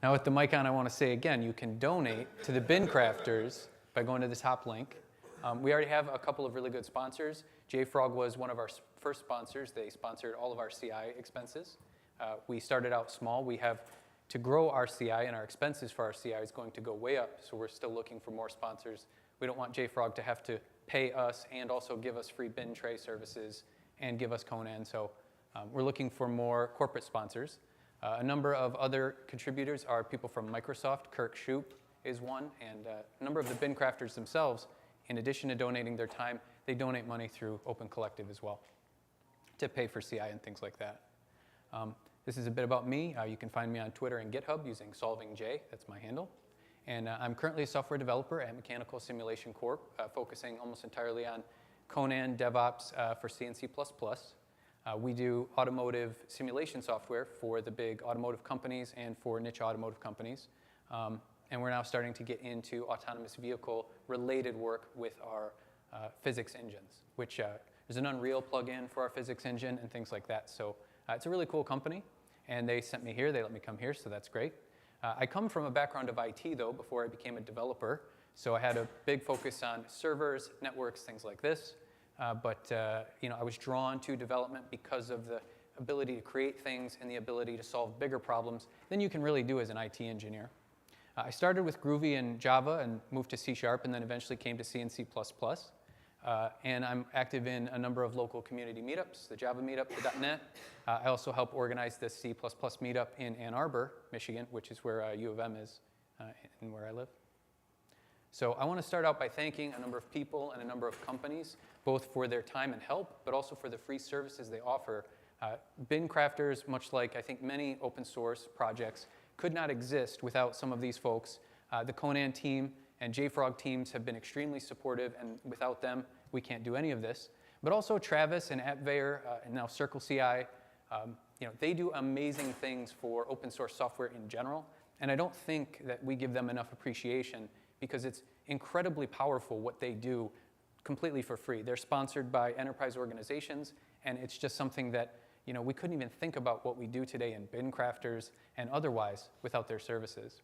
Now with the mic on, I want to say again, you can donate to the Bincrafters by going to the top link. We already have a couple of really good sponsors. JFrog was one of our first sponsors. They sponsored all of our CI expenses. We started out small. We have to grow our CI, and our expenses for our CI is going to go way up, so we're still looking for more sponsors. We don't want JFrog to have to pay us and also give us free bin tray services and give us Conan, so we're looking for more corporate sponsors. A number of other contributors are people from Microsoft. Kirk Shoup is one, and a number of the Bincrafters themselves, in addition to donating their time, they donate money through Open Collective as well to pay for CI and things like that. This is a bit about me. You can find me on Twitter and GitHub using SolvingJ. That's my handle. And I'm currently a software developer at Mechanical Simulation Corp, focusing almost entirely on Conan, Devops for C and C++. We do automotive simulation software for the big automotive companies and for niche automotive companies. And we're now starting to get into autonomous vehicle-related work with our physics engines, which there's an Unreal plugin for our physics engine and things like that. So it's a really cool company, and they sent me here. They let me come here, so that's great. I come from a background of IT, though, before I became a developer. So I had a big focus on servers, networks, things like this. But I was drawn to development because of the ability to create things and the ability to solve bigger problems than you can really do as an IT engineer. I started with Groovy and Java and moved to C#, and then eventually came to C and C++. And I'm active in a number of local community meetups, the Java meetup, the .NET. I also help organize the C++ meetup in Ann Arbor, Michigan, which is where U of M is and where I live. So I want to start out by thanking a number of people and a number of companies, both for their time and help, but also for the free services they offer. Bincrafters, much like I think many open source projects, could not exist without some of these folks. The Conan team and JFrog teams have been extremely supportive, and without them, we can't do any of this. But also Travis and AppVeyor and now CircleCI, they do amazing things for open source software in general, and I don't think that we give them enough appreciation because it's incredibly powerful what they do completely for free. They're sponsored by enterprise organizations, and it's just something that we couldn't even think about what we do today in Bincrafters and otherwise without their services.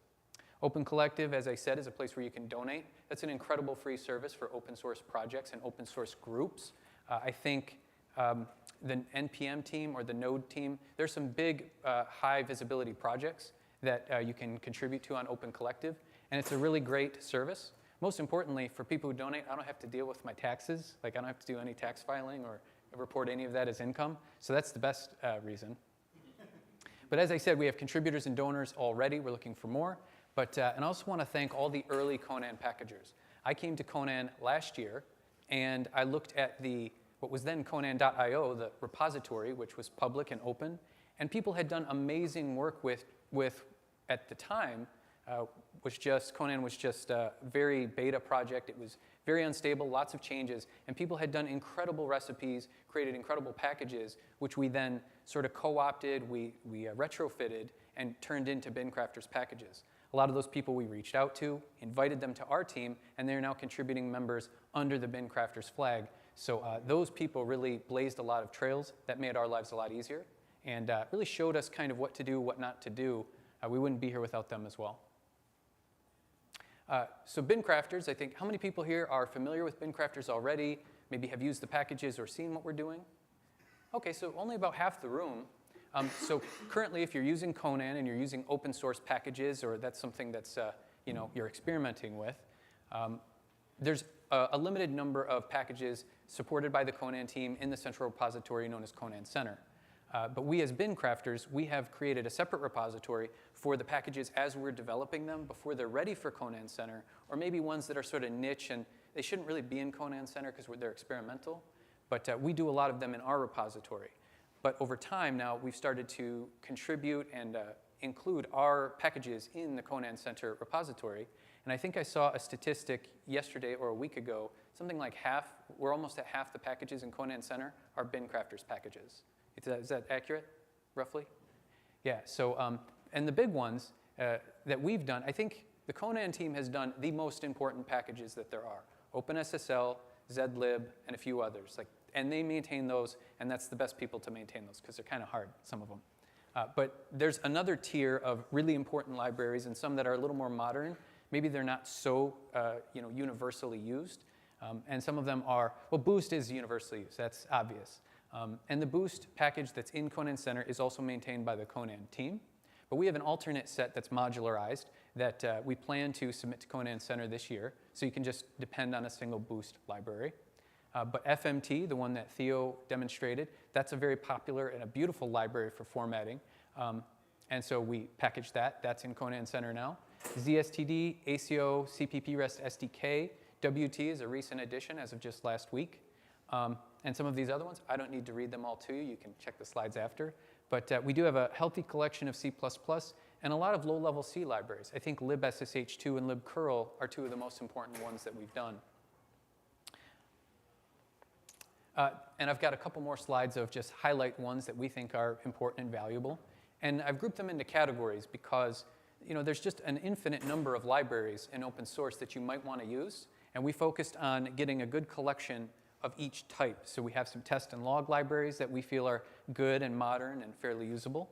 Open Collective, as I said, is a place where you can donate. That's an incredible free service for open source projects and open source groups. I think the NPM team or the Node team, there's some big high visibility projects that you can contribute to on Open Collective, and it's a really great service. Most importantly, for people who donate, I don't have to deal with my taxes. Like, I don't have to do any tax filing or report any of that as income, so that's the best reason. But as I said, we have contributors and donors already. We're looking for more. And I also want to thank all the early Conan packagers. I came to Conan last year, and I looked at what was then Conan.io, the repository, which was public and open, and people had done amazing work with at the time, Conan was just a very beta project. It was very unstable, lots of changes, and people had done incredible recipes, created incredible packages, which we then sort of co-opted, we retrofitted, and turned into Bincrafters packages. A lot of those people we reached out to, invited them to our team, and they're now contributing members under the Bincrafters flag. So those people really blazed a lot of trails that made our lives a lot easier and really showed us kind of what to do, what not to do. We wouldn't be here without them as well. So Bincrafters, I think, how many people here are familiar with Bincrafters already? Maybe have used the packages or seen what we're doing? Okay, so only about half the room. So currently, if you're using Conan and you're using open source packages, or that's something that's you're experimenting with, there's a limited number of packages supported by the Conan team in the central repository known as Conan Center. But we as Bincrafters, we have created a separate repository for the packages as we're developing them before they're ready for Conan Center, or maybe ones that are sort of niche and they shouldn't really be in Conan Center because they're experimental. But we do a lot of them in our repository. But over time now, we've started to contribute and include our packages in the Conan Center repository. And I think I saw a statistic yesterday or a week ago, something like we're almost at half the packages in Conan Center are Bincrafters packages. Is that accurate, roughly? Yeah, so, and the big ones that we've done, I think the Conan team has done the most important packages that there are. OpenSSL, zlib, and a few others. And they maintain those, and that's the best people to maintain those, because they're kind of hard, some of them. But there's another tier of really important libraries and some that are a little more modern. Maybe they're not so universally used. And some of them are, well, Boost is universally used, that's obvious. And the Boost package that's in Conan Center is also maintained by the Conan team. But we have an alternate set that's modularized that we plan to submit to Conan Center this year, so you can just depend on a single Boost library. But FMT, the one that Theo demonstrated, that's a very popular and a beautiful library for formatting. And so we packaged that. That's in Conan Center now. ZSTD, ACO, CPP REST SDK, WT is a recent addition as of just last week. And some of these other ones, I don't need to read them all to you. You can check the slides after. But we do have a healthy collection of C++ and a lot of low-level C libraries. I think libssh2 and libcurl are two of the most important ones that we've done. And I've got a couple more slides of just highlight ones that we think are important and valuable. And I've grouped them into categories because there's just an infinite number of libraries in open source that you might want to use. And we focused on getting a good collection of each type. So we have some test and log libraries that we feel are good and modern and fairly usable.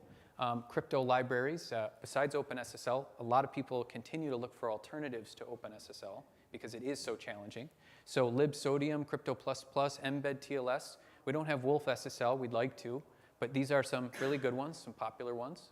Crypto libraries, besides OpenSSL, a lot of people continue to look for alternatives to OpenSSL because it is so challenging. So libsodium, Crypto++, Mbed TLS. We don't have Wolf SSL, we'd like to, but these are some really good ones, some popular ones.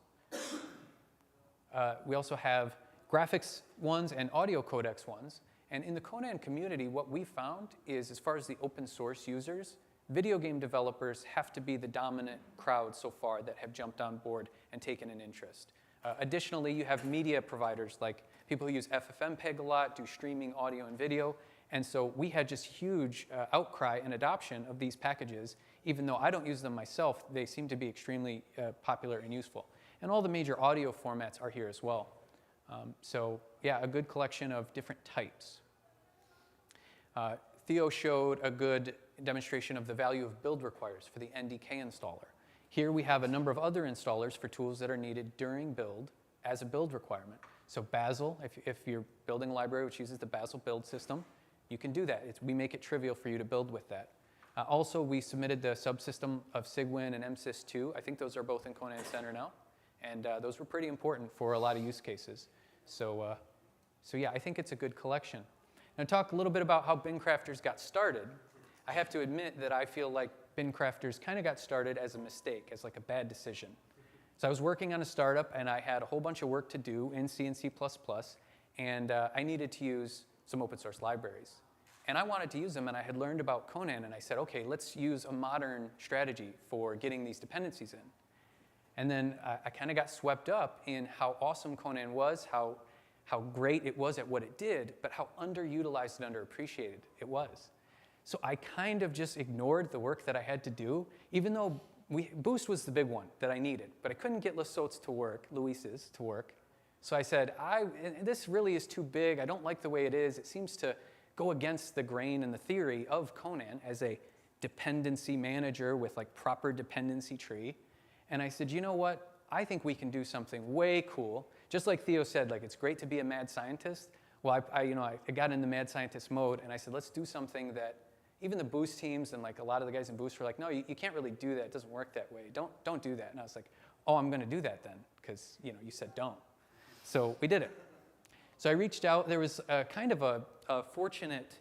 We also have graphics ones and audio codecs ones. And in the Conan community, what we found is, as far as the open source users, video game developers have to be the dominant crowd so far that have jumped on board and taken an interest. Additionally, you have media providers like people who use FFmpeg a lot, do streaming audio and video. And so we had just huge outcry and adoption of these packages. Even though I don't use them myself, they seem to be extremely popular and useful. And all the major audio formats are here as well. So yeah, a good collection of different types. Theo showed a good demonstration of the value of build requires for the NDK installer. Here we have a number of other installers for tools that are needed during build as a build requirement. So Bazel, if you're building a library which uses the Bazel build system, you can do that. We make it trivial for you to build with that. Also, we submitted the subsystem of SIGWIN and MSys2. I think those are both in Conan Center now. And those were pretty important for a lot of use cases. So yeah, I think it's a good collection. Now talk a little bit about how Bincrafters got started. I have to admit that I feel like Bincrafters kind of got started as a mistake, as like a bad decision. So I was working on a startup, and I had a whole bunch of work to do in C and C++, and I needed to use some open source libraries. And I wanted to use them, and I had learned about Conan, and I said, okay, let's use a modern strategy for getting these dependencies in. And then I kind of got swept up in how awesome Conan was, how great it was at what it did, but how underutilized and underappreciated it was. So I kind of just ignored the work that I had to do, even though Boost was the big one that I needed, but I couldn't get Luis's to work. So I said, this really is too big. I don't like the way it is. It seems to go against the grain and the theory of Conan as a dependency manager with like proper dependency tree. And I said, you know what? I think we can do something way cool. Just like Theo said, like it's great to be a mad scientist. Well, I got in the mad scientist mode, and I said, let's do something that even the Boost teams and like a lot of the guys in Boost were like, no, you can't really do that. It doesn't work that way. Don't do that. And I was like, oh, I'm going to do that then, because you said don't. So we did it. So I reached out. There was kind of a fortunate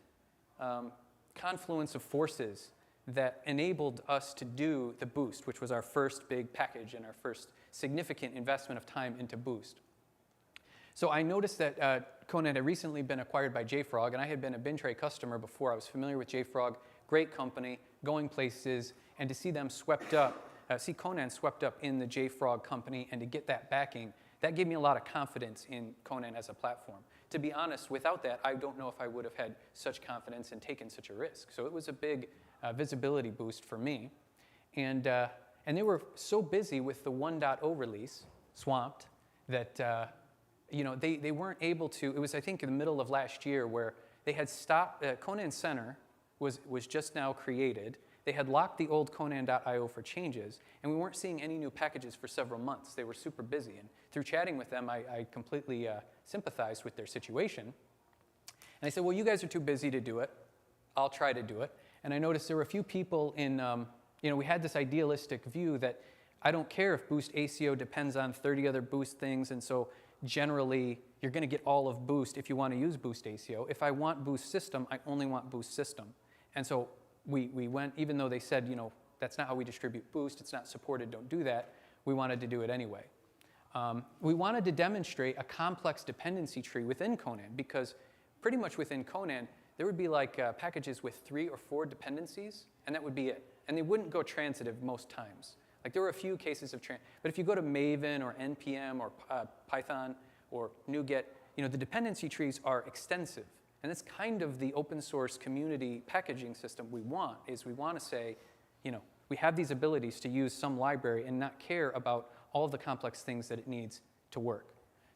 confluence of forces that enabled us to do the Boost, which was our first big package and our first significant investment of time into Boost. So I noticed that Conan had recently been acquired by JFrog, and I had been a Bintray customer before. I was familiar with JFrog, great company, going places, and to see them swept up, see Conan swept up in the JFrog company, and to get that backing, that gave me a lot of confidence in Conan as a platform. To be honest, without that, I don't know if I would have had such confidence and taken such a risk. So it was a big visibility boost for me. And they were so busy with the 1.0 release, swampUP, that they weren't able to. It was, I think, in the middle of last year where they had stopped. Conan Center was just now created. They had locked the old Conan.io for changes, and we weren't seeing any new packages for several months. They were super busy. And through chatting with them, I completely sympathized with their situation. And I said, well, you guys are too busy to do it. I'll try to do it. And I noticed there were a few people in, we had this idealistic view that I don't care if boost ACO depends on 30 other boost things, and so generally you're going to get all of boost if you want to use boost ACO. If I want boost system, I only want boost system. And so we went, even though they said, that's not how we distribute boost, it's not supported, don't do that, we wanted to do it anyway. We wanted to demonstrate a complex dependency tree within Conan, because pretty much within Conan, there would be like packages with 3 or 4 dependencies, and that would be it. And they wouldn't go transitive most times. Like there were a few cases of but if you go to Maven or NPM or Python or NuGet, the dependency trees are extensive. And that's kind of the open source community packaging system we want, is we want to say, we have these abilities to use some library and not care about all of the complex things that it needs to work.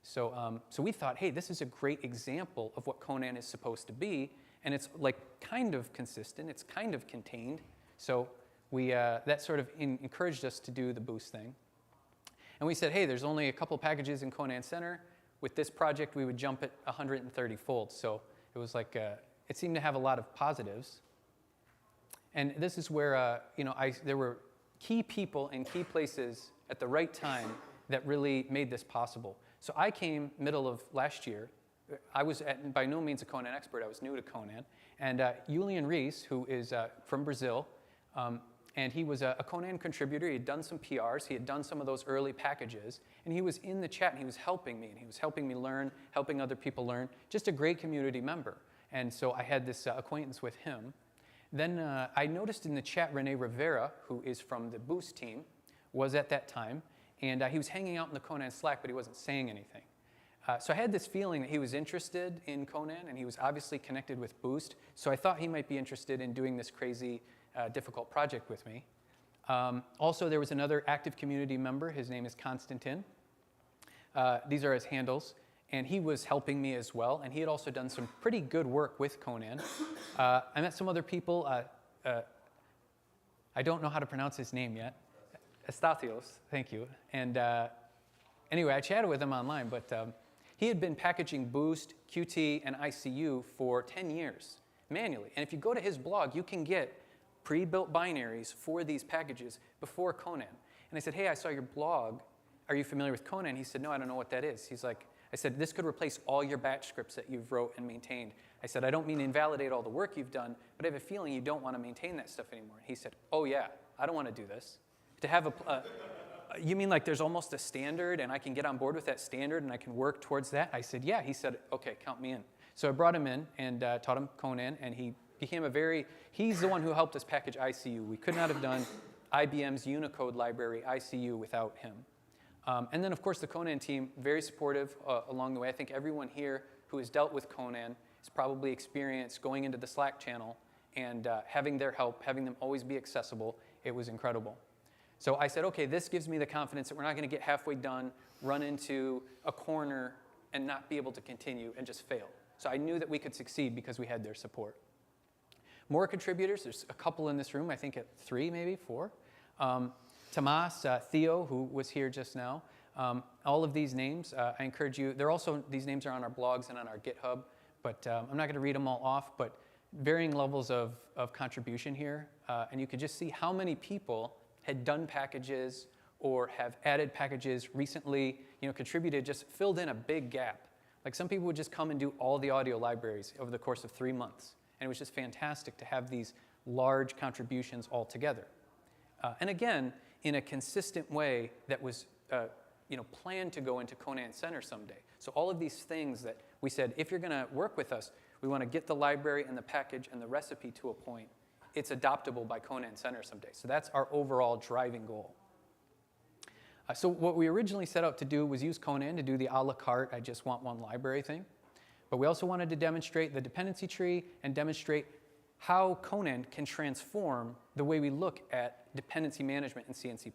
So we thought, hey, this is a great example of what Conan is supposed to be, and it's like kind of consistent, it's kind of contained. So that sort of encouraged us to do the boost thing. And we said, hey, there's only a couple packages in Conan Center. With this project, we would jump it 130-fold. So it was like, it seemed to have a lot of positives. And this is where, there were key people in key places at the right time that really made this possible. So I came middle of last year. I was by no means a Conan expert. I was new to Conan. And Julian Rees, who is from Brazil, and he was a Conan contributor. He had done some PRs. He had done some of those early packages. And he was in the chat, and he was helping me. And he was helping me learn, helping other people learn. Just a great community member. And so I had this acquaintance with him. Then I noticed in the chat Rene Rivera, who is from the Boost team, was at that time. And he was hanging out in the Conan Slack, but he wasn't saying anything. So I had this feeling that he was interested in Conan, and he was obviously connected with Boost. So I thought he might be interested in doing this crazy, difficult project with me. Also, there was another active community member. His name is Konstantin. These are his handles. And he was helping me as well. And he had also done some pretty good work with Conan. I met some other people. I don't know how to pronounce his name yet. Estatios, thank you. And anyway, I chatted with him online, but he had been packaging Boost, Qt, and ICU for 10 years manually. And if you go to his blog, you can get pre-built binaries for these packages before Conan. And I said, hey, I saw your blog. Are you familiar with Conan? He said, no, I don't know what that is. He's like, I said, this could replace all your batch scripts that you've wrote and maintained. I said, I don't mean to invalidate all the work you've done, but I have a feeling you don't want to maintain that stuff anymore. He said, oh yeah, I don't want to do this. To have you mean like there's almost a standard and I can get on board with that standard and I can work towards that? I said, yeah. He said, okay, count me in. So I brought him in and taught him Conan, and he became he's the one who helped us package ICU. We could not have done IBM's Unicode library, ICU, without him. And then, of course, the Conan team, very supportive along the way. I think everyone here who has dealt with Conan has probably experienced going into the Slack channel and having their help, having them always be accessible. It was incredible. So I said, okay, this gives me the confidence that we're not going to get halfway done, run into a corner, and not be able to continue and just fail. So I knew that we could succeed because we had their support. More contributors. There's a couple in this room, I think at 3, maybe 4. Tomas, Theo, who was here just now. All of these names, I encourage you. These names are on our blogs and on our GitHub, but I'm not going to read them all off, but varying levels of contribution here. And you could just see how many people had done packages or have added packages recently, contributed, just filled in a big gap. Like some people would just come and do all the audio libraries over the course of 3 months. And it was just fantastic to have these large contributions all together. And again, in a consistent way that was planned to go into Conan Center someday. So all of these things that we said, if you're going to work with us, we want to get the library and the package and the recipe to a point. It's adoptable by Conan Center someday. So that's our overall driving goal. So what we originally set out to do was use Conan to do the a la carte, I just want one library thing. But we also wanted to demonstrate the dependency tree and demonstrate how Conan can transform the way we look at dependency management in C and C++.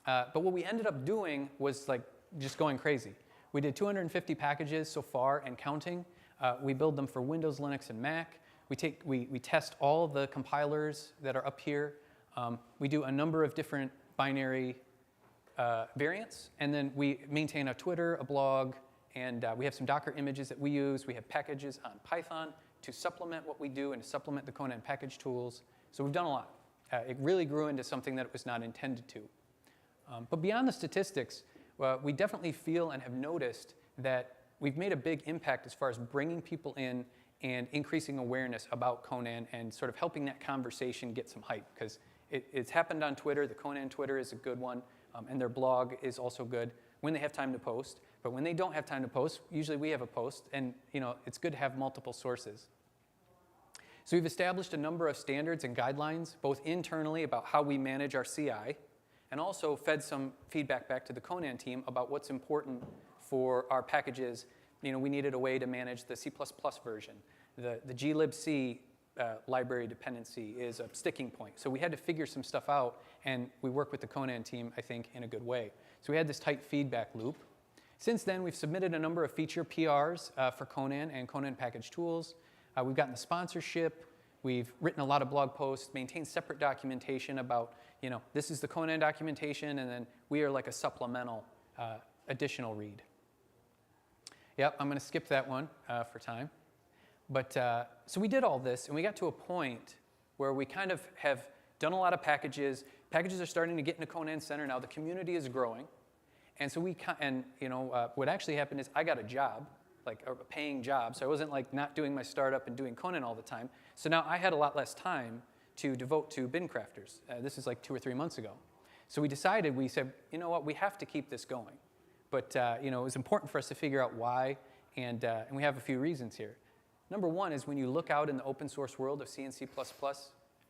But what we ended up doing was like just going crazy. We did 250 packages so far and counting. We build them for Windows, Linux, and Mac. We test all the compilers that are up here. We do a number of different binary variants, and then we maintain a Twitter, a blog, and we have some Docker images that we use. We have packages on Python to supplement what we do and to supplement the Conan package tools. So we've done a lot. It really grew into something that it was not intended to. But beyond the statistics, we definitely feel and have noticed that we've made a big impact as far as bringing people in and increasing awareness about Conan and sort of helping that conversation get some hype, because it's happened on Twitter. The Conan Twitter is a good one, and their blog is also good when they have time to post. But when they don't have time to post, usually we have a post, and it's good to have multiple sources. So we've established a number of standards and guidelines, both internally about how we manage our CI, and also fed some feedback back to the Conan team about what's important for our packages. We needed a way to manage the C++ version. The glibc library dependency is a sticking point. So we had to figure some stuff out, and we work with the Conan team, I think, in a good way. So we had this tight feedback loop. Since then, we've submitted a number of feature PRs for Conan and Conan package tools. We've gotten the sponsorship. We've written a lot of blog posts, maintained separate documentation about, this is the Conan documentation, and then we are like a supplemental additional read. Yep, I'm going to skip that one for time. But so we did all this, and we got to a point where we kind of have done a lot of packages. Packages are starting to get into Conan Center now. The community is growing. And so what actually happened is I got a job, like a paying job. So I wasn't like not doing my startup and doing Conan all the time. So now I had a lot less time to devote to Bincrafters. This is like 2 or 3 months ago. So we said, you know what, we have to keep this going. But it was important for us to figure out why, and we have a few reasons here. Number one is when you look out in the open source world of C and C++,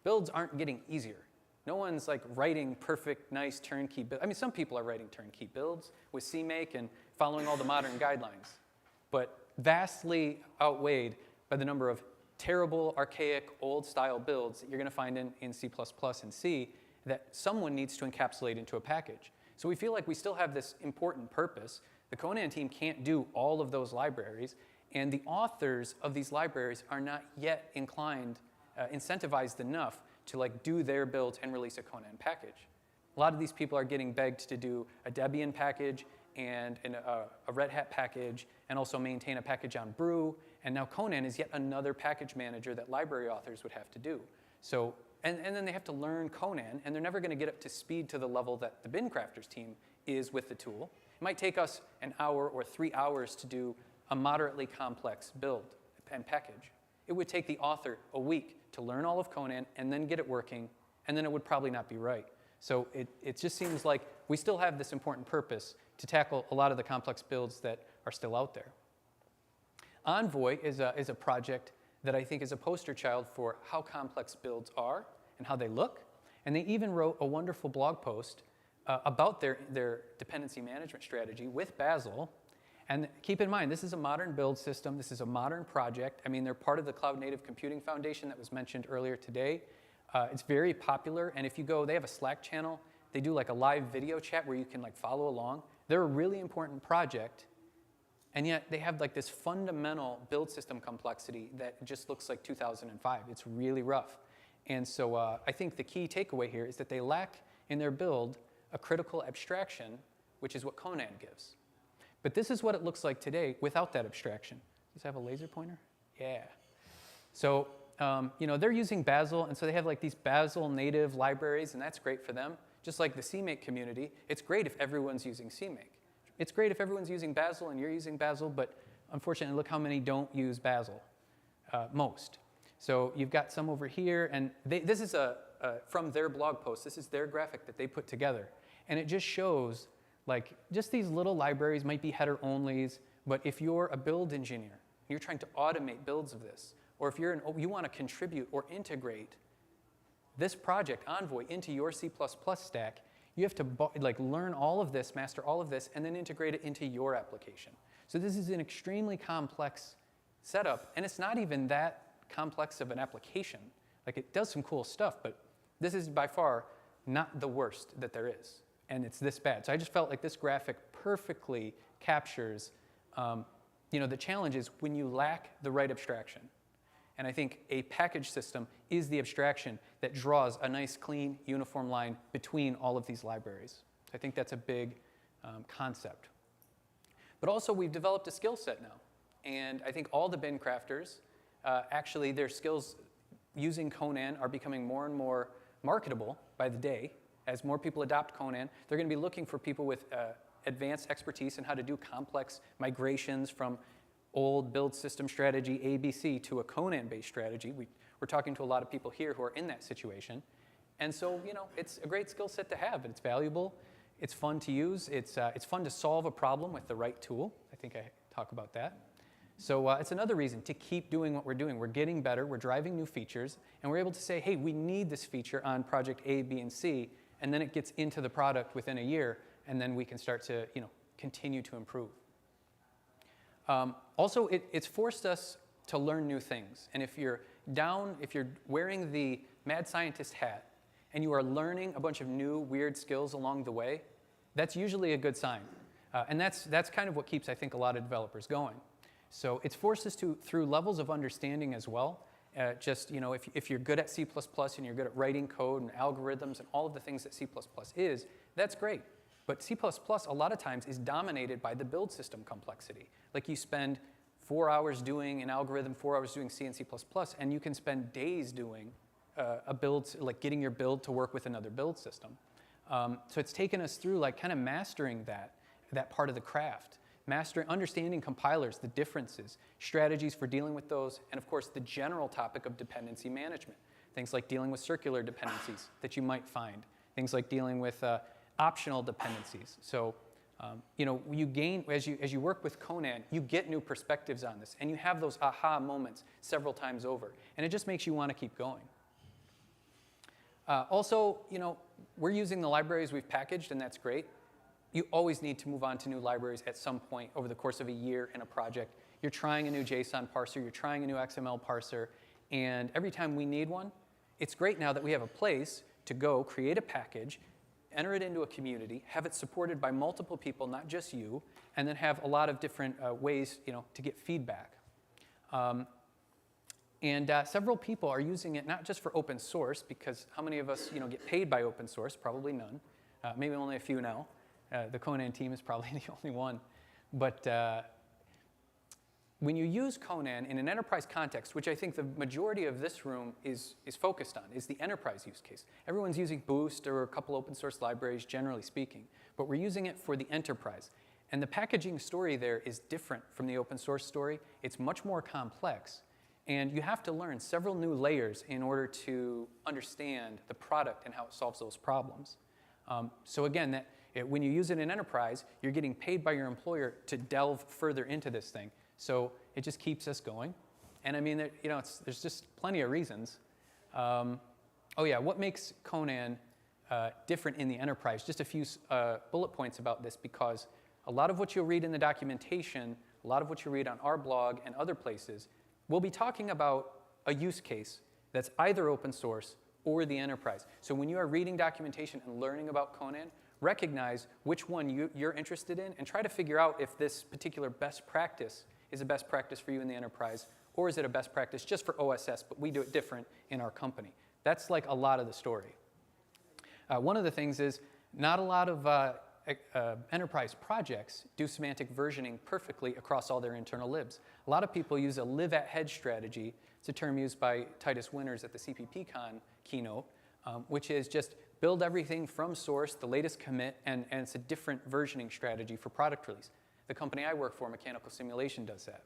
builds aren't getting easier. No one's like writing perfect, nice turnkey builds. I mean, some people are writing turnkey builds with CMake and following all the modern guidelines, but vastly outweighed by the number of terrible, archaic, old-style builds that you're going to find in C++ and C that someone needs to encapsulate into a package. So we feel like we still have this important purpose. The Conan team can't do all of those libraries, and the authors of these libraries are not yet incentivized enough to like do their builds and release a Conan package. A lot of these people are getting begged to do a Debian package and a Red Hat package, and also maintain a package on Brew. And now Conan is yet another package manager that library authors would have to do. So, and then they have to learn Conan, and they're never going to get up to speed to the level that the Bincrafters team is with the tool. It might take us an hour or 3 hours to do a moderately complex build and package. It would take the author a week to learn all of Conan and then get it working, and then it would probably not be right. So it just seems like we still have this important purpose to tackle a lot of the complex builds that are still out there. Envoy is a project that I think is a poster child for how complex builds are and how they look. And they even wrote a wonderful blog post about their dependency management strategy with Bazel. And keep in mind, this is a modern build system. This is a modern project. I mean, they're part of the Cloud Native Computing Foundation that was mentioned earlier today. It's very popular. And if you go, they have a Slack channel. They do like a live video chat where you can like follow along. They're a really important project. And yet they have like this fundamental build system complexity that just looks like 2005. It's really rough. And so I think the key takeaway here is that they lack in their build a critical abstraction, which is what Conan gives. But this is what it looks like today without that abstraction. Does it have a laser pointer? Yeah. So they're using Bazel, and so they have like these Bazel native libraries, and that's great for them. Just like the CMake community, it's great if everyone's using CMake. It's great if everyone's using Bazel and you're using Bazel, but unfortunately, look how many don't use Bazel. Most. So you've got some over here, and this is from their blog post. This is their graphic that they put together, and it just shows like just these little libraries might be header onlys, but if you're a build engineer, you're trying to automate builds of this, or if you want to contribute or integrate this project, Envoy, into your C++ stack, you have to learn all of this, master all of this, and then integrate it into your application. So this is an extremely complex setup, and it's not even that complex of an application. Like it does some cool stuff, but this is by far not the worst that there is, and it's this bad. So I just felt like this graphic perfectly captures the challenges when you lack the right abstraction. And I think a package system is the abstraction that draws a nice, clean, uniform line between all of these libraries. So I think that's a big concept. But also, we've developed a skill set now. And I think all the Bincrafters, actually, their skills using Conan are becoming more and more marketable by the day. As more people adopt Conan, they're going to be looking for people with advanced expertise in how to do complex migrations from old build system strategy ABC to a Conan-based strategy. We're talking to a lot of people here who are in that situation. And so, it's a great skill set to have. It's valuable. It's fun to use. It's fun to solve a problem with the right tool. I think I talk about that. So it's another reason to keep doing what we're doing. We're getting better. We're driving new features. And we're able to say, hey, we need this feature on project A, B, and C. And then it gets into the product within a year. And then we can start to continue to improve. Also, it's forced us to learn new things. And if you're wearing the mad scientist hat and you are learning a bunch of new weird skills along the way, that's usually a good sign. And that's kind of what keeps, I think, a lot of developers going. So it's forced us through levels of understanding as well. If you're good at C++ and you're good at writing code and algorithms and all of the things that C++ is, that's great. But C++ a lot of times is dominated by the build system complexity. Like you spend 4 hours doing an algorithm, 4 hours doing C and C++, and you can spend days doing a build, like getting your build to work with another build system. So it's taken us through like kind of mastering that part of the craft, understanding compilers, the differences, strategies for dealing with those, and of course the general topic of dependency management. Things like dealing with circular dependencies that you might find. Things like dealing with optional dependencies. So, you gain, as you work with Conan, you get new perspectives on this, and you have those aha moments several times over, and it just makes you want to keep going. Also, we're using the libraries we've packaged, and that's great. You always need to move on to new libraries at some point over the course of a year in a project. You're trying a new JSON parser, you're trying a new XML parser, and every time we need one, it's great now that we have a place to go create a package, enter it into a community, have it supported by multiple people, not just you, and then have a lot of different ways to get feedback. Several people are using it not just for open source, because how many of us get paid by open source? Probably none. Maybe only a few now. The Conan team is probably the only one. But when you use Conan in an enterprise context, which I think the majority of this room is focused on, is the enterprise use case. Everyone's using Boost or a couple open source libraries, generally speaking. But we're using it for the enterprise. And the packaging story there is different from the open source story. It's much more complex. And you have to learn several new layers in order to understand the product and how it solves those problems. So again, when you use it in enterprise, you're getting paid by your employer to delve further into this thing. So it just keeps us going. And I mean, there's just plenty of reasons. What makes Conan different in the enterprise? Just a few bullet points about this, because a lot of what you'll read in the documentation, a lot of what you read on our blog and other places, we'll be talking about a use case that's either open source or the enterprise. So when you are reading documentation and learning about Conan, recognize which one you're interested in and try to figure out if this particular best practice is a best practice for you in the enterprise, or is it a best practice just for OSS, but we do it different in our company. That's like a lot of the story. One of the things is not a lot of enterprise projects do semantic versioning perfectly across all their internal libs. A lot of people use a live-at-hedge strategy. It's a term used by Titus Winters at the CPPCon keynote, which is just build everything from source, the latest commit, and it's a different versioning strategy for product release. The company I work for, Mechanical Simulation, does that.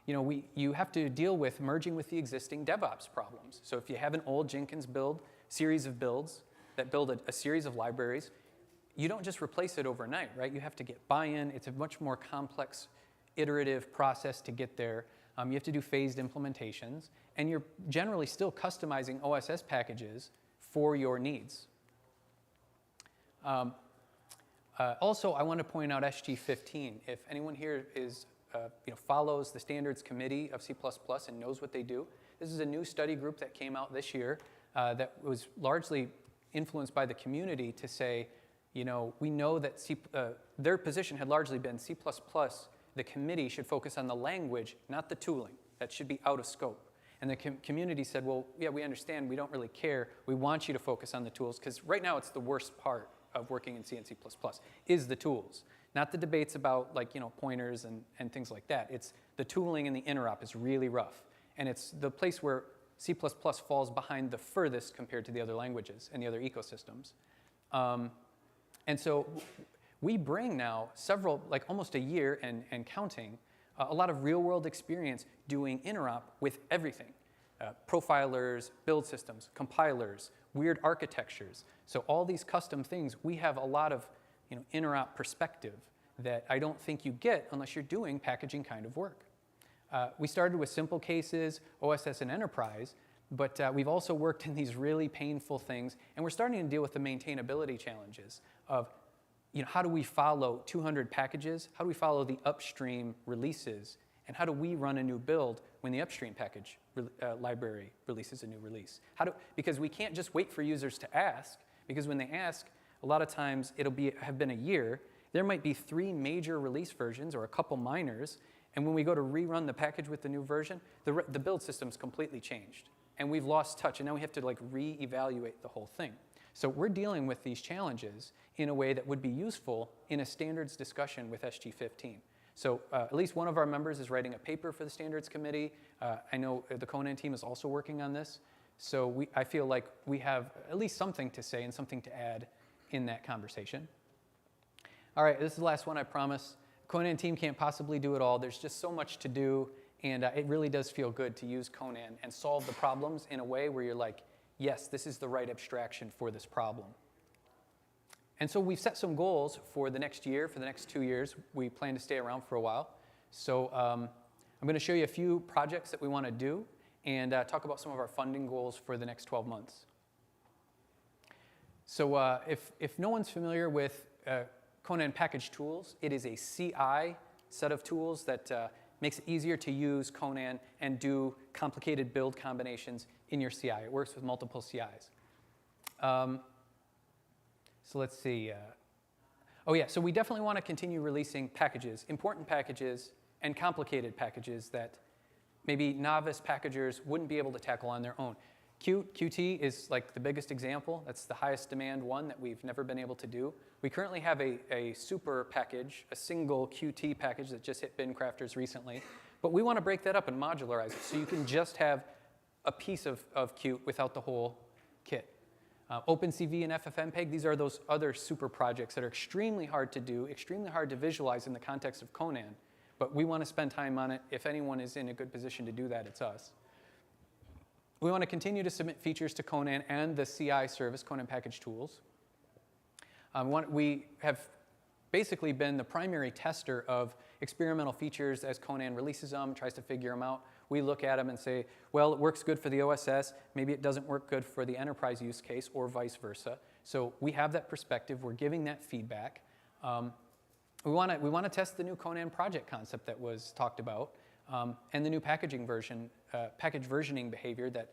You have to deal with merging with the existing DevOps problems. So if you have an old Jenkins build, series of builds that build a series of libraries, you don't just replace it overnight, right? You have to get buy-in. It's a much more complex, iterative process to get there. You have to do phased implementations, and you're generally still customizing OSS packages for your needs. Also, I want to point out SG15. If anyone here follows the standards committee of C++ and knows what they do, this is a new study group that came out this year that was largely influenced by the community to say, we know that their position had largely been C++, the committee should focus on the language, not the tooling. That should be out of scope. And the community said, well, yeah, we understand. We don't really care. We want you to focus on the tools, because right now it's the worst part of working in C and C++ is the tools, not the debates about pointers and things like that. It's the tooling and the interop is really rough. And it's the place where C++ falls behind the furthest compared to the other languages and the other ecosystems. And so we bring now several, like almost a year and counting, a lot of real-world experience doing interop with everything. Profilers, build systems, compilers, weird architectures. So all these custom things, we have a lot of interop perspective that I don't think you get unless you're doing packaging kind of work. We started with simple cases, OSS and enterprise, but we've also worked in these really painful things, and we're starting to deal with the maintainability challenges of how do we follow 200 packages? How do we follow the upstream releases? And how do we run a new build when the upstream package library releases a new release? Because we can't just wait for users to ask, because when they ask, a lot of times it'll have been a year. There might be 3 major release versions or a couple minors, and when we go to rerun the package with the new version, the build system's completely changed. And we've lost touch, and now we have to reevaluate the whole thing. So we're dealing with these challenges in a way that would be useful in a standards discussion with SG15. So at least one of our members is writing a paper for the standards committee. I know the Conan team is also working on this. So I feel like we have at least something to say and something to add in that conversation. All right, this is the last one, I promise. Conan team can't possibly do it all. There's just so much to do, and it really does feel good to use Conan and solve the problems in a way where you're like, yes, this is the right abstraction for this problem. And so we've set some goals for the next year, for the next 2 years. We plan to stay around for a while. So I'm going to show you a few projects that we want to do and talk about some of our funding goals for the next 12 months. So if no one's familiar with Conan package tools, it is a CI set of tools that makes it easier to use Conan and do complicated build combinations in your CI. It works with multiple CIs. So let's see. So we definitely want to continue releasing packages, important packages, and complicated packages that maybe novice packagers wouldn't be able to tackle on their own. Qt is like the biggest example. That's the highest demand one that we've never been able to do. We currently have a super package, a single Qt package that just hit Bincrafters recently. But we want to break that up and modularize it so you can just have a piece of Qt without the whole kit. OpenCV and FFmpeg, these are those other super projects that are extremely hard to do, extremely hard to visualize in the context of Conan. But we want to spend time on it. If anyone is in a good position to do that, it's us. We want to continue to submit features to Conan and the CI service, Conan Package Tools. We have basically been the primary tester of experimental features as Conan releases them, tries to figure them out. We look at them and say, well, it works good for the OSS. Maybe it doesn't work good for the enterprise use case or vice versa. So we have that perspective. We're giving that feedback. We want to test the new Conan project concept that was talked about and the new packaging version, package versioning behavior that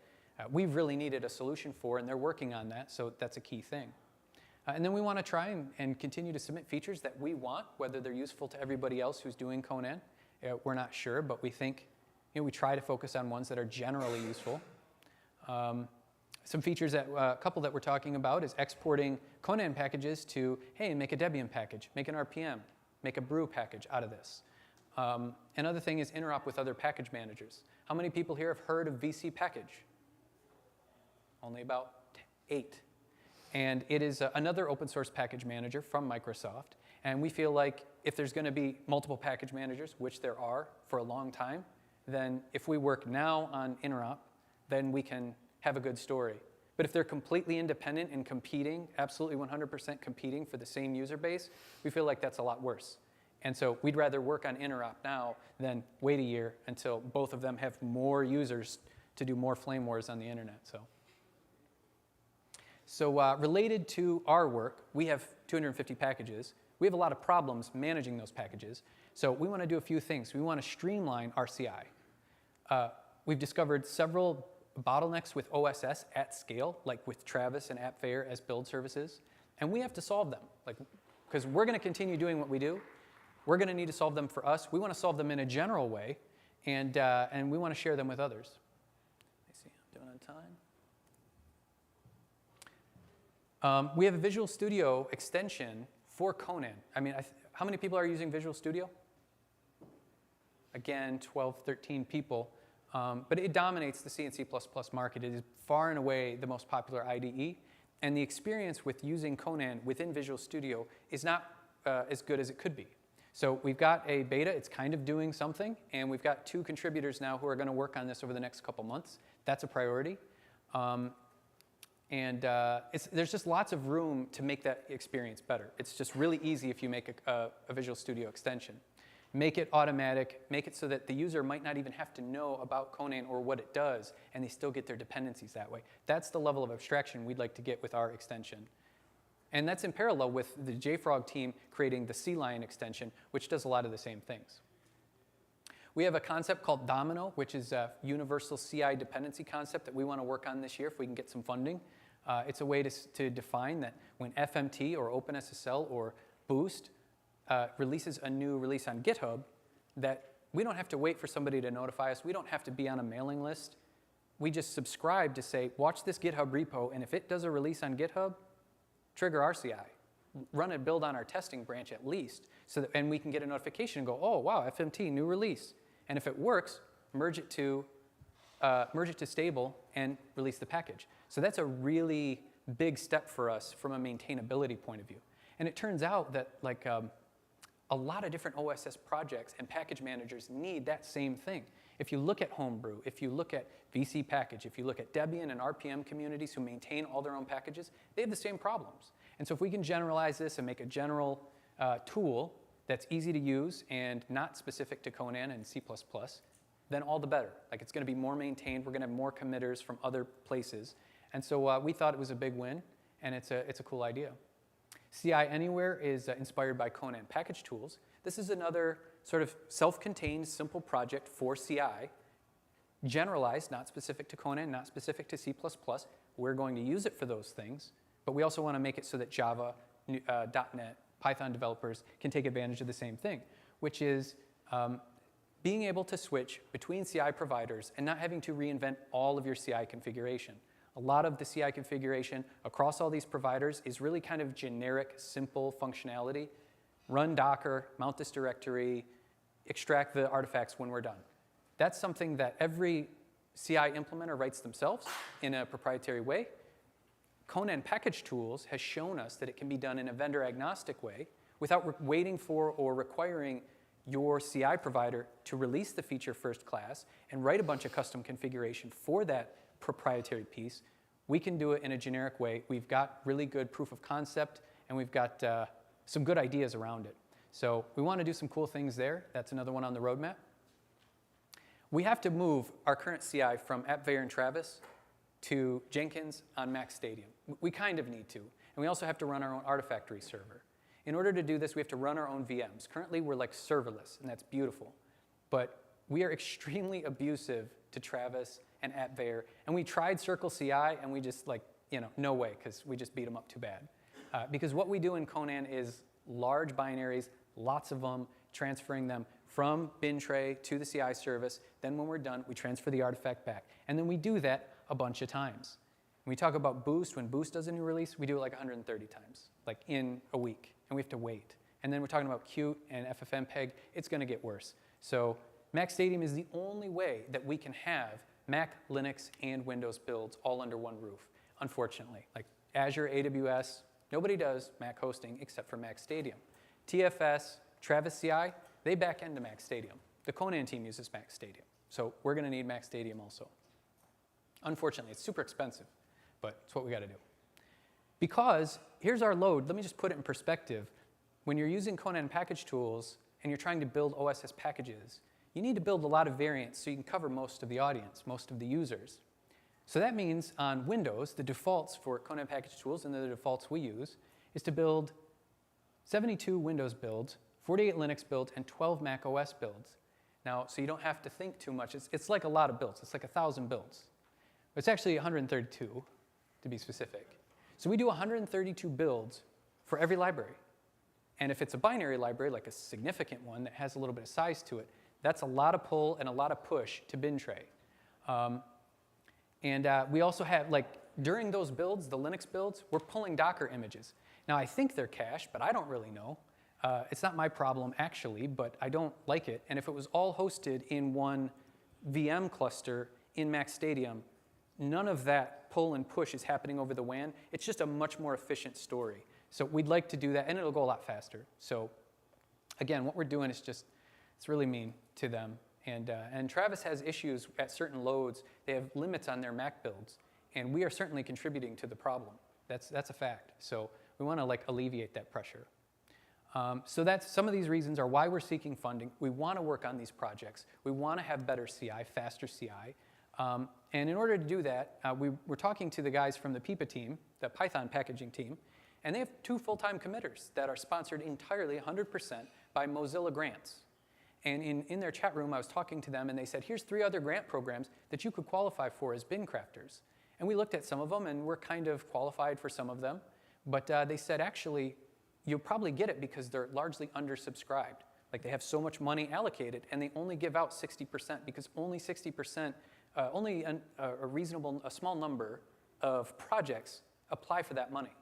we've really needed a solution for, and they're working on that, so that's a key thing. And then we want to try and continue to submit features that we want, whether they're useful to everybody else who's doing Conan. We're not sure, but we think we try to focus on ones that are generally useful. Some features that a couple that we're talking about is exporting Conan packages to, hey, make a Debian package, make an RPM, make a brew package out of this. Another thing is interop with other package managers. How many people here have heard of VC Package? Only about 8. And it is another open source package manager from Microsoft. And we feel like if there's going to be multiple package managers, which there are for a long time, then if we work now on interop, then we can have a good story. But if they're completely independent and competing, absolutely 100% competing for the same user base, we feel like that's a lot worse. And so we'd rather work on interop now than wait a year until both of them have more users to do more flame wars on the internet. So related to our work, we have 250 packages. We have a lot of problems managing those packages. So we want to do a few things. We want to streamline our CI. We've discovered several bottlenecks with OSS at scale, like with Travis and AppFair as build services. And we have to solve them, because we're going to continue doing what we do. We're going to need to solve them for us. We want to solve them in a general way, and we want to share them with others. Let me see, I'm doing on time. We have a Visual Studio extension for Conan. I mean, how many people are using Visual Studio? Again, 12, 13 people. But it dominates the C and C++ market. It is far and away the most popular IDE. And the experience with using Conan within Visual Studio is not as good as it could be. So we've got a beta. It's kind of doing something. And we've got 2 contributors now who are going to work on this over the next couple months. That's a priority. There's just lots of room to make that experience better. It's just really easy if you make a Visual Studio extension. Make it automatic, make it so that the user might not even have to know about Conan or what it does, and they still get their dependencies that way. That's the level of abstraction we'd like to get with our extension. And that's in parallel with the JFrog team creating the C-Line extension, which does a lot of the same things. We have a concept called Domino, which is a universal CI dependency concept that we want to work on this year if we can get some funding. It's a way to define that when FMT or OpenSSL or Boost releases a new release on GitHub, that we don't have to wait for somebody to notify us. We don't have to be on a mailing list. We just subscribe to say, watch this GitHub repo, and if it does a release on GitHub, trigger our CI. Run a build on our testing branch at least, and we can get a notification and go, oh, wow, FMT, new release. And if it works, merge it to stable and release the package. So that's a really big step for us from a maintainability point of view. And it turns out that a lot of different OSS projects and package managers need that same thing. If you look at Homebrew, if you look at VC Package, if you look at Debian and RPM communities who maintain all their own packages, they have the same problems. And so if we can generalize this and make a general tool that's easy to use and not specific to Conan and C++, then all the better. Like, it's going to be more maintained. We're going to have more committers from other places. And so we thought it was a big win, and it's a cool idea. CI Anywhere is inspired by Conan package tools. This is another sort of self-contained, simple project for CI, generalized, not specific to Conan, not specific to C++. We're going to use it for those things, but we also want to make it so that Java, .NET, Python developers can take advantage of the same thing, which is being able to switch between CI providers and not having to reinvent all of your CI configuration. A lot of the CI configuration across all these providers is really kind of generic, simple functionality. Run Docker, mount this directory, extract the artifacts when we're done. That's something that every CI implementer writes themselves in a proprietary way. Conan Package Tools has shown us that it can be done in a vendor-agnostic way without waiting for or requiring your CI provider to release the feature first class and write a bunch of custom configuration for that proprietary piece. We can do it in a generic way. We've got really good proof of concept, and we've got some good ideas around it. So we want to do some cool things there. That's another one on the roadmap. We have to move our current CI from AppVeyor and Travis to Jenkins on Mac Stadium. We kind of need to. And we also have to run our own Artifactory server. In order to do this, we have to run our own VMs. Currently, we're like serverless, and that's beautiful. But we are extremely abusive to Travis and AppVeyor. And we tried Circle CI, and we just no way, because we just beat them up too bad. Because what we do in Conan is large binaries, lots of them, transferring them from bin tray to the CI service. Then when we're done, we transfer the artifact back. And then we do that a bunch of times. When we talk about Boost, when Boost does a new release, we do it like 130 times, like in a week. And we have to wait. And then we're talking about Qt and FFmpeg. It's going to get worse. So Mac Stadium is the only way that we can have Mac, Linux, and Windows builds all under one roof, unfortunately. Like Azure, AWS, nobody does Mac hosting except for Mac Stadium. TFS, Travis CI, they back end to Mac Stadium. The Conan team uses Mac Stadium. So we're going to need Mac Stadium also. Unfortunately, it's super expensive, but it's what we got to do. Because here's our load. Let me just put it in perspective. When you're using Conan package tools and you're trying to build OSS packages, you need to build a lot of variants so you can cover most of the audience, most of the users. So that means on Windows, the defaults for Conan package tools, and the defaults we use, is to build 72 Windows builds, 48 Linux builds, and 12 Mac OS builds. Now, so you don't have to think too much. It's like a lot of builds. It's like 1,000 builds. It's actually 132, to be specific. So we do 132 builds for every library. And if it's a binary library, like a significant one that has a little bit of size to it, that's a lot of pull and a lot of push to bin tray. We also have, during those builds, the Linux builds, we're pulling Docker images. Now, I think they're cached, but I don't really know. It's not my problem, actually, but I don't like it. And if it was all hosted in one VM cluster in Mac Stadium, none of that pull and push is happening over the WAN. It's just a much more efficient story. So we'd like to do that, and it'll go a lot faster. So again, what we're doing is just, it's really mean to them. And Travis has issues at certain loads. They have limits on their Mac builds, and we are certainly contributing to the problem. That's a fact. So we want to like alleviate that pressure. So that's some of these reasons are why we're seeking funding. We want to work on these projects. We want to have better CI, faster CI. And in order to do that, we're talking to the guys from the PIPA team, the Python packaging team, and they have 2 full-time committers that are sponsored entirely 100% by Mozilla grants. And in their chat room, I was talking to them, and they said, here's 3 other grant programs that you could qualify for as Bincrafters. And we looked at some of them, and we're kind of qualified for some of them. But they said, actually, you'll probably get it because they're largely undersubscribed. Like they have so much money allocated, and they only give out 60% because only 60%, only a small number of projects apply for that money.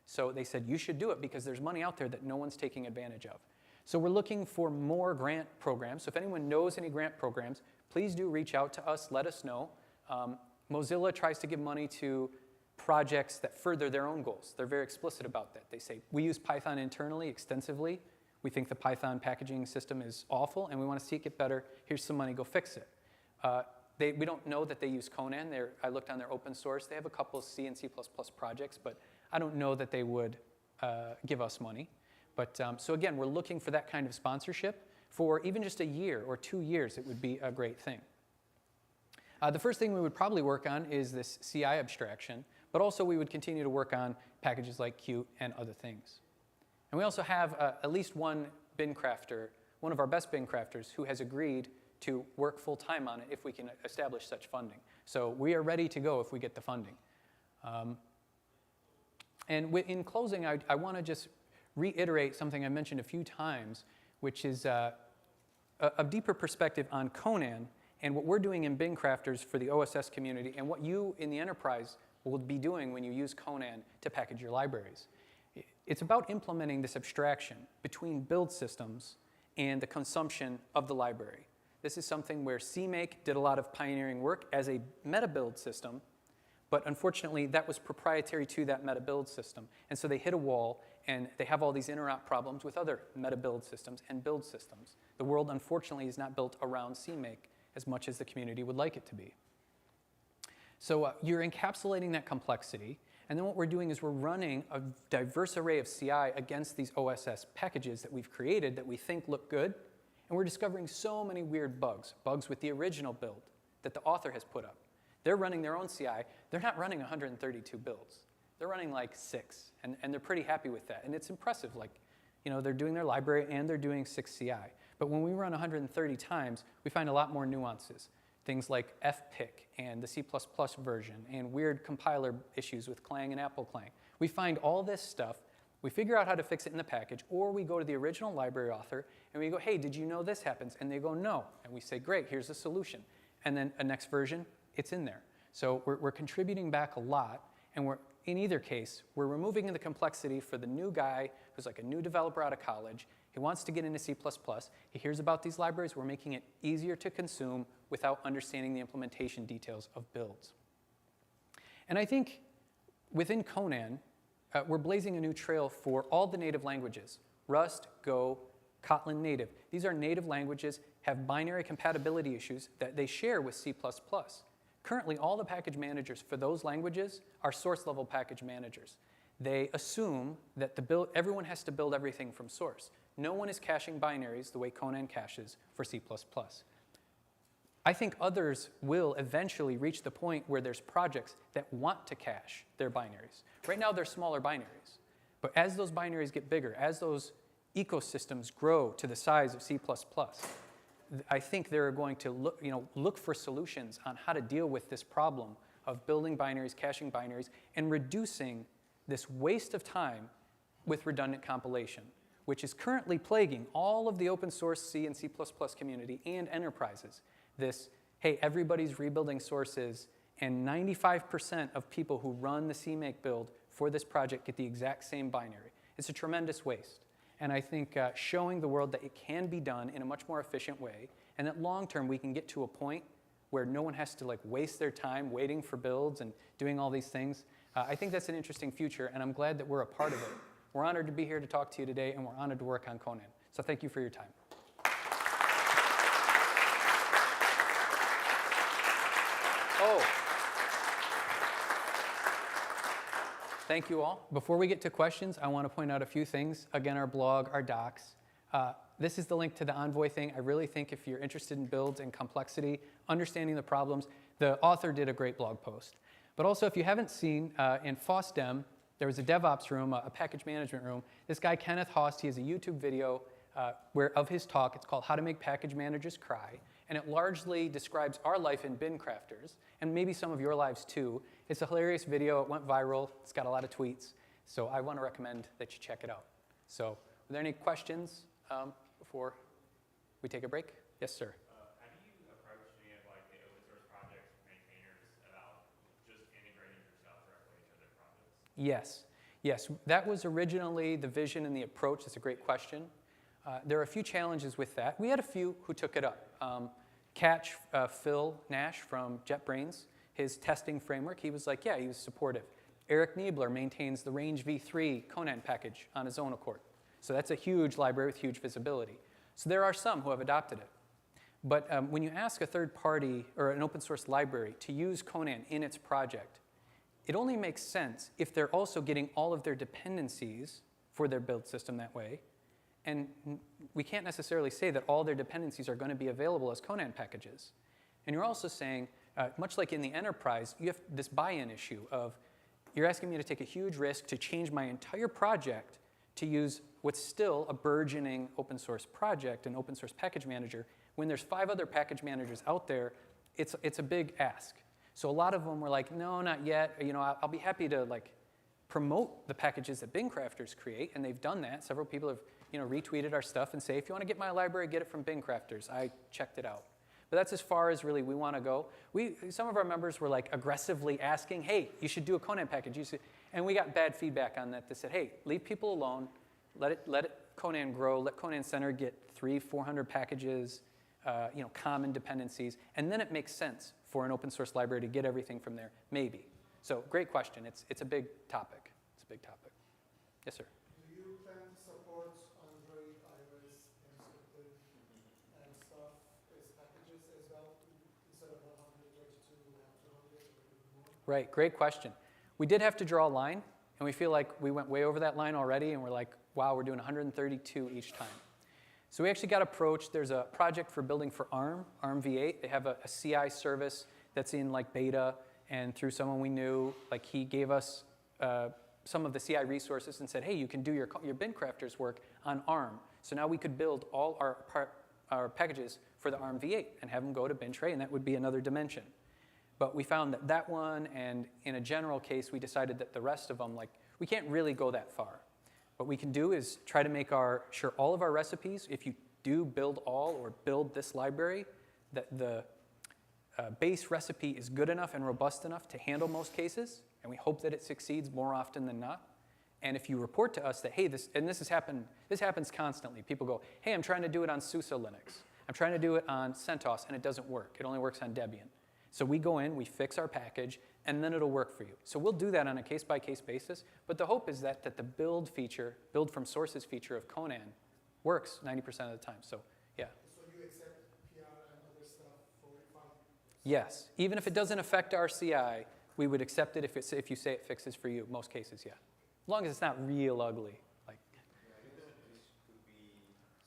So they said, you should do it because there's money out there that no one's taking advantage of. So we're looking for more grant programs. So if anyone knows any grant programs, please do reach out to us, let us know. Mozilla tries to give money to projects that further their own goals. They're very explicit about that. They say, we use Python internally extensively. We think the Python packaging system is awful, and we want to see it get better. Here's some money, go fix it. We don't know that they use Conan. I looked on their open source. They have a couple of C and C++ projects, but I don't know that they would give us money. But so again, we're looking for that kind of sponsorship. For even just a year or 2 years, it would be a great thing. The first thing we would probably work on is this CI abstraction, but also we would continue to work on packages like Qt and other things. And we also have at least one Bincrafter, one of our best Bincrafters, who has agreed to work full-time on it if we can establish such funding. So we are ready to go if we get the funding. And in closing, I want to just reiterate something I mentioned a few times, which is a deeper perspective on Conan and what we're doing in Bincrafters for the OSS community and what you in the enterprise will be doing when you use Conan to package your libraries. It's about implementing this abstraction between build systems and the consumption of the library. This is something where CMake did a lot of pioneering work as a meta build system, but unfortunately that was proprietary to that meta build system. And so they hit a wall, and they have all these interop problems with other meta build systems and build systems. The world, unfortunately, is not built around CMake as much as the community would like it to be. So you're encapsulating that complexity, and then what we're doing is we're running a diverse array of CI against these OSS packages that we've created that we think look good, and we're discovering so many weird bugs with the original build that the author has put up. They're running their own CI. They're not running 132 builds. They're running like 6, and they're pretty happy with that. And it's impressive. Like, you know, they're doing their library and they're doing 6 CI. But when we run 130 times, we find a lot more nuances. Things like fpic and the C++ version and weird compiler issues with Clang and Apple Clang. We find all this stuff. We figure out how to fix it in the package, or we go to the original library author and we go, hey, did you know this happens? And they go, no. And we say, great, here's the solution. And then a next version, it's in there. So we're contributing back a lot, and in either case, we're removing the complexity for the new guy who's like a new developer out of college. He wants to get into C++. He hears about these libraries. We're making it easier to consume without understanding the implementation details of builds. And I think within Conan, we're blazing a new trail for all the native languages. Rust, Go, Kotlin native. These are native languages, have binary compatibility issues that they share with C++. Currently, all the package managers for those languages are source-level package managers. They assume that everyone has to build everything from source. No one is caching binaries the way Conan caches for C++. I think others will eventually reach the point where there's projects that want to cache their binaries. Right now, they're smaller binaries. But as those binaries get bigger, as those ecosystems grow to the size of C++, I think they're going to look for solutions on how to deal with this problem of building binaries, caching binaries, and reducing this waste of time with redundant compilation, which is currently plaguing all of the open source C and C++ community and enterprises. This, hey, everybody's rebuilding sources, and 95% of people who run the CMake build for this project get the exact same binary. It's a tremendous waste. And I think showing the world that it can be done in a much more efficient way, and that long term we can get to a point where no one has to like waste their time waiting for builds and doing all these things. I think that's an interesting future, and I'm glad that we're a part of it. We're honored to be here to talk to you today, and we're honored to work on Conan. So thank you for your time. Oh. Thank you all. Before we get to questions, I want to point out a few things. Again, our blog, our docs. This is the link to the Envoy thing. I really think if you're interested in builds and complexity, understanding the problems, the author did a great blog post. But also, if you haven't seen, in FOSDEM, there was a DevOps room, a package management room. This guy, Kenneth Host, he has a YouTube video of his talk. It's called How to Make Package Managers Cry. And it largely describes our life in Bincrafters, and maybe some of your lives too. It's a hilarious video. It went viral. It's got a lot of tweets. So I want to recommend that you check it out. So are there any questions before we take a break? Yes, sir. Have you approached any of like the open source project maintainers about just integrating yourself directly into their projects? Yes. Yes, that was originally the vision and the approach. That's a great question. There are a few challenges with that. We had a few who took it up. Catch Phil Nash from JetBrains, his testing framework, he was like, yeah, he was supportive. Eric Niebler maintains the Range v3 Conan package on his own accord. So that's a huge library with huge visibility. So there are some who have adopted it. But when you ask a third party or an open source library to use Conan in its project, it only makes sense if they're also getting all of their dependencies for their build system that way. And we can't necessarily say that all their dependencies are going to be available as Conan packages. And you're also saying, much like in the enterprise, you have this buy-in issue of, you're asking me to take a huge risk to change my entire project to use what's still a burgeoning open source project, an open source package manager. When there's 5 other package managers out there, it's a big ask. So a lot of them were like, no, not yet. You know, I'll be happy to like promote the packages that Bincrafters create, and they've done that. Several people have retweeted our stuff and say, if you want to get my library, get it from Bincrafters. I checked it out. But that's as far as really we want to go. Some of our members were like aggressively asking, hey, you should do a Conan package. And we got bad feedback on that. They said, hey, leave people alone. Let it Conan grow. Let Conan Center get 300-400 packages, common dependencies. And then it makes sense for an open source library to get everything from there, maybe. So great question. It's a big topic. It's a big topic. Yes, sir. Do you plan to support Android, iOS, Emscripted, and stuff as packages as well? Instead of 132, we have 200 or even more? Right, great question. We did have to draw a line, and we feel like we went way over that line already, and we're like, wow, we're doing 132 each time. So we actually got approached. There's a project for building for ARM v8. They have a CI service that's in like beta, and through someone we knew, like he gave us some of the CI resources and said, hey, you can do your Bincrafters work on ARM. So now we could build all our packages for the ARM v8 and have them go to Bintray, and that would be another dimension. But we found that one, and in a general case, we decided that the rest of them, like, we can't really go that far. What we can do is try to make sure all of our recipes, if you do build all or build this library, that the base recipe is good enough and robust enough to handle most cases, and we hope that it succeeds more often than not. And if you report to us that, hey, this happens constantly. People go, hey, I'm trying to do it on SUSE Linux. I'm trying to do it on CentOS, and it doesn't work. It only works on Debian. So we go in, we fix our package, and then it'll work for you. So we'll do that on a case-by-case basis, but the hope is that the build from sources feature of Conan works 90% of the time. So yeah. So you accept PR and other stuff for refund? Yes. Even if it doesn't affect our CI, we would accept it if you say it fixes for you. Most cases, yeah. As long as it's not real ugly. Like. Yeah, I guess this could be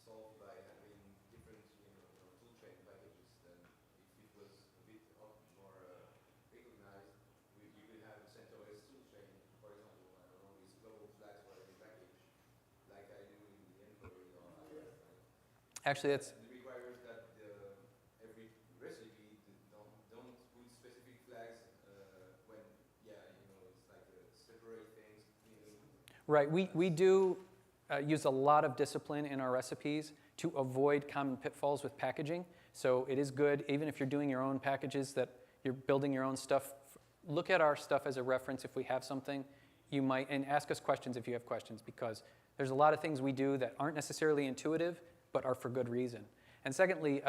solved by having different tool chain packages. Then if it was a bit more recognized, you could have CentOS tool chain, for example, I don't know, these global flags for every package, like I do in the Android or iOS. Actually, that's. It requires that every recipe don't put specific flags when, it's like separate things. Right. We do use a lot of discipline in our recipes to avoid common pitfalls with packaging. So it is good, even if you're doing your own packages, that you're building your own stuff. Look at our stuff as a reference if we have something. You might, and ask us questions if you have questions, because there's a lot of things we do that aren't necessarily intuitive, but are for good reason. And secondly,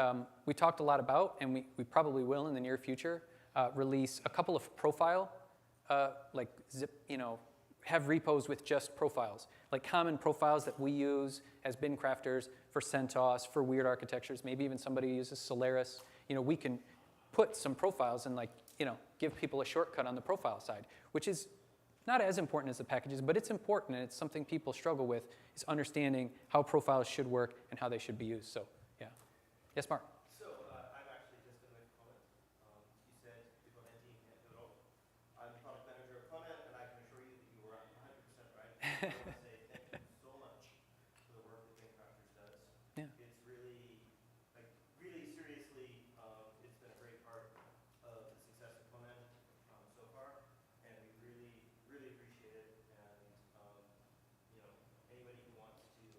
we talked a lot about, and we probably will in the near future, release a couple of profile, like zip, have repos with just profiles, like common profiles that we use as Bincrafters for CentOS, for weird architectures, maybe even somebody uses Solaris. We can put some profiles and give people a shortcut on the profile side, which is not as important as the packages, but it's important, and it's something people struggle with, is understanding how profiles should work and how they should be used. So, yeah. Yes, Mark? So, I've actually just been with Conan. You said the Conan team can't do it all. I'm the product manager of Conan, and I can assure you that you were 100% right. I want to say thank you so much for the work that Bincrafters does. Yeah. It's really, really seriously, it's been a great part of the success of Conan so far, and we really, really appreciate it. And anybody who wants to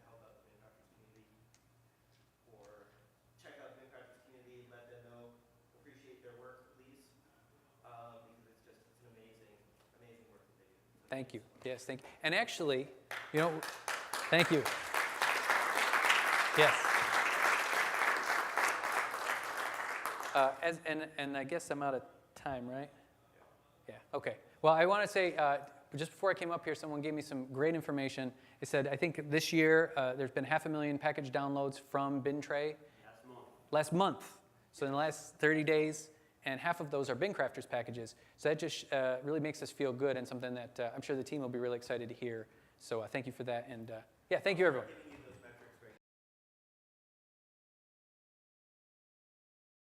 help out the Bincrafters community or check out the Bincrafters community, let them know, appreciate their work, please, because it's an amazing, amazing work that they do. Thank you. Yes, thank you. And actually, thank you. Yes. And I guess I'm out of time, right? Yeah, okay. Well, I want to say, just before I came up here, someone gave me some great information. It said, I think this year, there's been 500,000 package downloads from Bintray. Last month. So in the last 30 days, and half of those are Bincrafters packages. So that just really makes us feel good, and something that I'm sure the team will be really excited to hear. So thank you for that, and yeah, thank you, everyone.